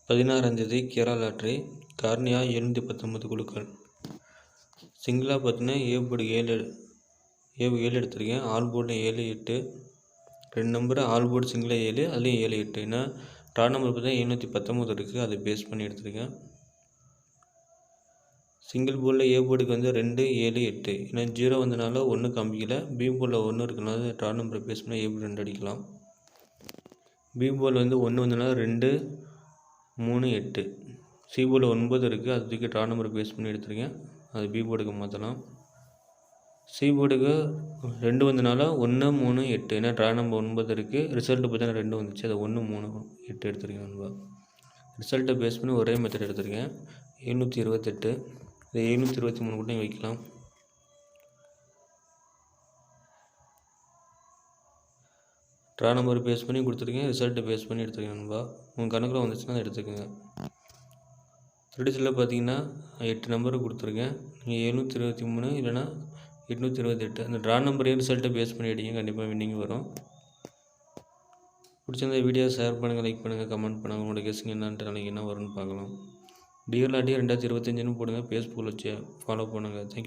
16ஆம் தேதி Kerala lottery cornea 719 குழுக்கள். சிங்கிளாக பார்த்தீங்கன்னா ஏ போர்டு 7 எடுத்திருக்கேன். ஆல் போர்டில் 7, 8 2 நம்பர் ஆல் போர்டு சிங்கிளாக 7 அதுலேயும் 7, 8 ஏன்னா ட்ரா நம்பர் பார்த்தீங்கன்னா 719 இருக்குது. அதை பேஸ் பண்ணி எடுத்திருக்கேன். சிங்கிள் போர்டில் ஏ போர்டுக்கு வந்து 2, 7, 8 ஏன்னா 0 வந்தனால 1 காமிக்கல. பி போர்டில் 1 இருக்கனால ட்ரா நம்பரை பேஸ் பண்ணி ஏ போர்டு 2 அடிக்கலாம். பி போர்டில் வந்து 1 வந்தனால 2, 3, 8 சி போர்டில் 9 இருக்குது. அது தூக்கி ட்ரா நம்பரை பேஸ் பண்ணி எடுத்திருக்கேன். அது பி போர்டுக்கு மாற்றலாம். சி போர்டுக்கு 2 வந்தனால 1, 3, 8 ஏன்னா ட்ரா நம்பர் 9 இருக்குது. ரிசல்ட்டு பார்த்தீங்கன்னா 2 வந்துச்சு. அதை 1, 3, 8 எடுத்திருக்கேன் நண்பா. ரிசல்ட்டை பேஸ் பண்ணி ஒரே மெத்தட் எடுத்திருக்கேன். 728 இது 723 கூட வைக்கலாம். ட்ரா நம்பர் பேஸ் பண்ணி கொடுத்துருக்கேன். ரிசல்ட்டை பேஸ் பண்ணி எடுத்துருக்கேன் நண்பா. உங்கள் கணக்கில் வந்துச்சுன்னா அதை எடுத்துக்கோங்க. த்ரெடிஸில் பார்த்தீங்கன்னா 8 நம்பர் கொடுத்துருக்கேன். நீங்கள் 723 இல்லைனா 828 அந்த ட்ரா நம்பரையும் ரிசல்ட்டை பேஸ் பண்ணி அடிங்க. கண்டிப்பாக வின்னிங் வரும். பிடிச்சிருந்த வீடியோ ஷேர் பண்ணுங்கள், லைக் பண்ணுங்கள், கமெண்ட் பண்ணுங்கள். உங்களோட கெஸ்ஸிங் என்னன்ட்டு நாளைக்கு என்ன வரும்னு பார்க்கலாம். டிஆர் லாட்டி 2025 போடுங்க. ஃபேஸ்புக்கில் வச்சு ஃபாலோ பண்ணுங்கள். தேங்க்யூ.